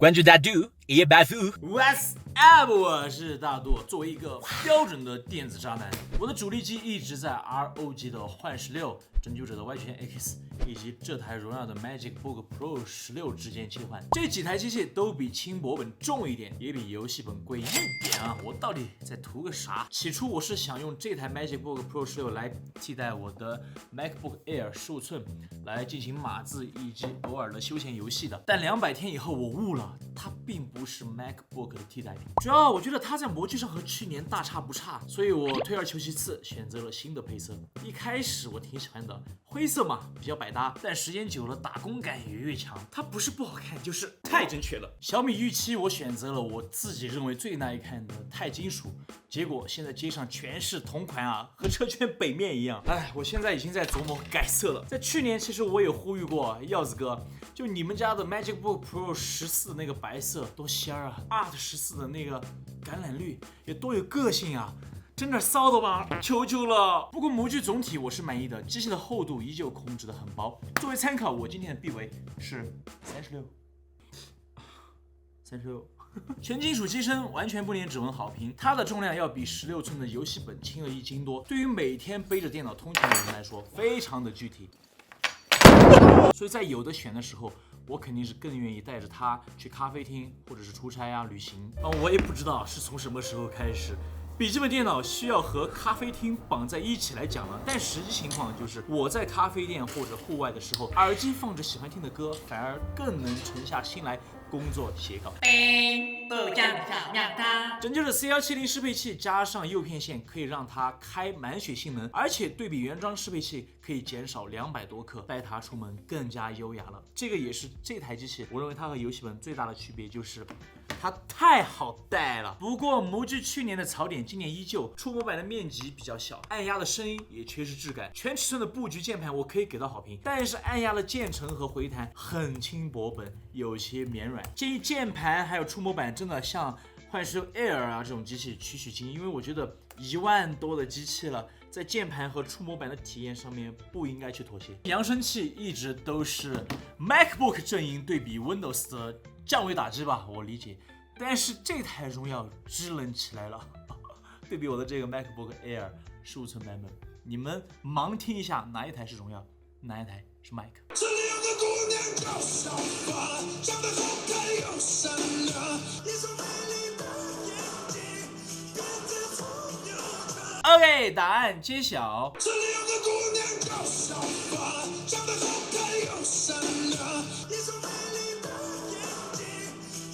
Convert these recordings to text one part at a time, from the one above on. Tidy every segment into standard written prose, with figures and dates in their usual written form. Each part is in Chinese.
关注大度，也白富。What's up？ 我是大度。作为一个标准的电子渣男，我的主力机一直在 ROG 的幻16、拯救者的 Y 拳 X 以及这台荣耀的 MacBook Pro 16之间切换。这几台机器都比轻薄本重一点，也比游戏本贵一点啊！我到底在图个啥？起初我是想用这台 MacBook Pro 16来替代我的 MacBook Air 15寸，来进行码字以及偶尔的休闲游戏的。但200天以后我悟了。它并不是 MacBook 的替代品，主要我觉得它在模具上和去年大差不差，所以我退而求其次，选择了新的配色。一开始我挺喜欢的，灰色嘛，比较百搭，但时间久了打工感也越强。它不是不好看，就是太正确了。小米预期我选择了我自己认为最耐看的钛金属，结果现在街上全是同款啊，和车圈北面一样。哎，我现在已经在琢磨改色了。在去年其实我也呼吁过耀子哥，就你们家的 MacBook Pro 14那个白色多仙儿啊 ，Art 14的那个橄榄绿也多有个性啊，整点骚的吧，求求了。不过模具总体我是满意的，机器的厚度依旧控制的很薄。作为参考，我今天的臂围是36。全金属机身完全不粘指纹，好评。它的重量要比16寸的游戏本轻了1斤多，对于每天背着电脑通勤的人来说，非常的具体。所以在有的选的时候，我肯定是更愿意带着它去咖啡厅或者是出差啊、旅行。我也不知道是从什么时候开始，笔记本电脑需要和咖啡厅绑在一起来讲了。但实际情况就是，我在咖啡店或者户外的时候，耳机放着喜欢听的歌，反而更能沉下心来工作写稿。拯救者 C170适配器加上诱骗线，可以让它开满血性能，而且对比原装适配器可以减少200多克，带它出门更加优雅了。这个也是这台机器，我认为它和游戏本最大的区别就是它太好带了。不过模具去年的槽点今年依旧，触摸板的面积比较小，按压的声音也缺失质感。全尺寸的布局键盘我可以给到好评，但是按压的键程和回弹很轻薄本，有些绵软。建议键盘还有触摸板真的像幻16 Air 啊这种机器取经，因为我觉得1万多的机器了，在键盘和触摸板的体验上面不应该去妥协。扬声器一直都是 MacBook 阵营对比 Windows 的降维打击吧，我理解。但是这台荣耀支棱起来了，对比我的这个 MacBook Air 15寸版本，你们盲听一下哪一台是荣耀，哪一台是 Mac。这里有个姑娘叫小花，长得好看又善良，一双美丽的眼睛，跟着风流转。OK， 答案揭晓。这里有个姑娘叫小花，长得好看又善良，一双美丽的眼睛，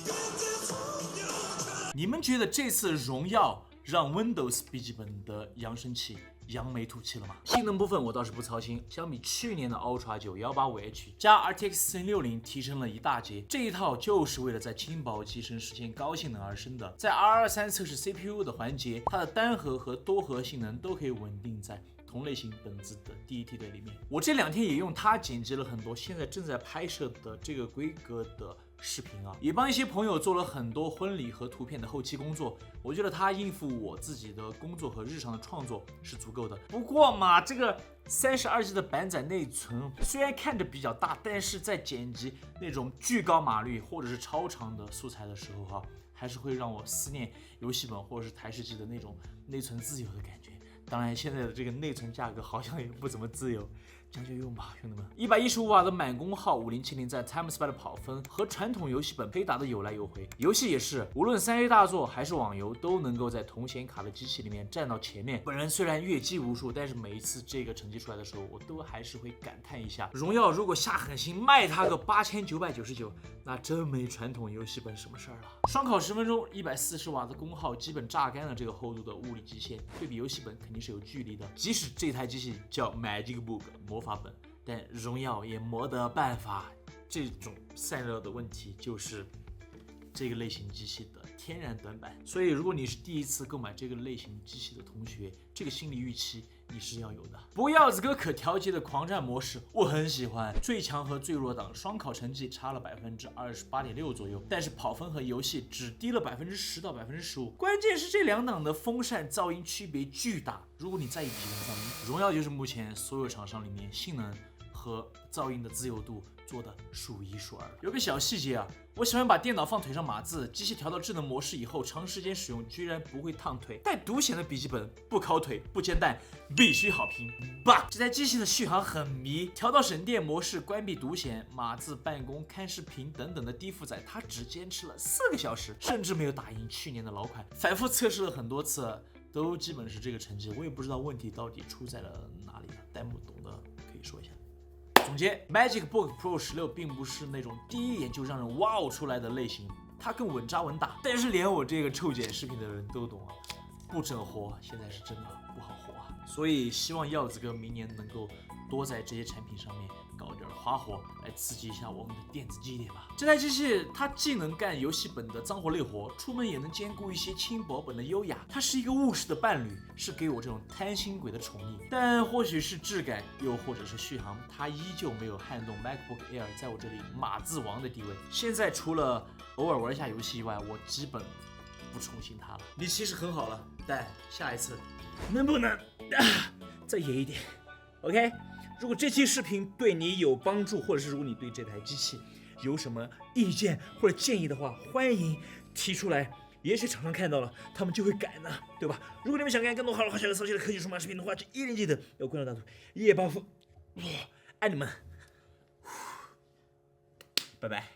跟着风流转。你们觉得这次荣耀让 Windows 笔记本的扬声器扬眉吐气了吗？性能部分我倒是不操心，相比去年的 Ultra 9 185H 加 RTX 4060提升了一大截，这一套就是为了在轻薄机身实现高性能而生的。在 R23测试 CPU 的环节，它的单核和多核性能都可以稳定在同类型本子的第一梯队里面。我这2天也用它剪辑了很多现在正在拍摄的这个规格的视频啊，也帮一些朋友做了很多婚礼和图片的后期工作。我觉得它应付我自己的工作和日常的创作是足够的。不过嘛，这个32G 的板载内存虽然看着比较大，但是在剪辑那种巨高码率或者是超长的素材的时候还是会让我思念游戏本或者是台式机的那种内存自由的感觉。当然现在的这个内存价格好像也不怎么自由，将就用吧，兄弟们。115瓦的满功耗5070在 TimeSpy 的跑分和传统游戏本可以打得有来有回，游戏也是，无论3A 大作还是网游都能够在同显卡的机器里面站到前面。本人虽然越机无数，但是每一次这个成绩出来的时候，我都还是会感叹一下，荣耀如果下狠心卖它个8999，那真没传统游戏本什么事儿了。双考10分钟，140瓦的功耗基本榨干了这个厚度的物理极限，对比游戏本肯定是有距离的。即使这台机器叫 MacBook 魔法本，但荣耀也没得办法。这种散热的问题就是这个类型机器的天然短板，所以如果你是第一次购买这个类型机器的同学，这个心理预期你是要有的。不过耀子哥可调节的狂战模式我很喜欢，最强和最弱档双考成绩差了28.6%左右，但是跑分和游戏只低了10%到15%。关键是这2档的风扇噪音区别巨大，如果你在意体感噪音，荣耀就是目前所有厂商里面性能和噪音的自由度做的数一数二。有个小细节啊，我喜欢把电脑放腿上码字，机器调到智能模式以后，长时间使用居然不会烫腿。带独显的笔记本不烤腿不煎蛋，必须好评。But 这台机器的续航很迷，调到省电模式，关闭独显，码字、办公、看视频等等的低负载，它只坚持了4个小时，甚至没有打赢去年的老款。反复测试了很多次，都基本是这个成绩。我也不知道问题到底出在了哪里了，弹幕懂的可以说一下。总结 ，MagicBook Pro 16并不是那种第一眼就让人哇哦出来的类型，它更稳扎稳打。但是连我这个臭剪视频的人都懂啊，不整活现在是真的不好活啊。所以希望耀子哥明年能够多在这些产品上面搞点花活，来刺激一下我们的电子基点吧。这台机器它既能干游戏本的脏活累活，出门也能兼顾一些轻薄本的优雅。它是一个务实的伴侣，是给我这种贪心鬼的宠溺。但或许是质感，又或者是续航，它依旧没有撼动 MacBook Air 在我这里码字王的地位。现在除了偶尔玩一下游戏以外，我基本不宠幸它了。你其实很好了，但下一次能不能再野一点 ？OK。如果这期视频对你有帮助，或者是如果你对这台机器有什么意见或者建议的话，欢迎提出来。也许厂商看到了，他们就会改呢，对吧？如果你们想看更多好笑的、骚气的科技数码视频的话，就一定记得要关注大图夜报复，爱你们，拜拜。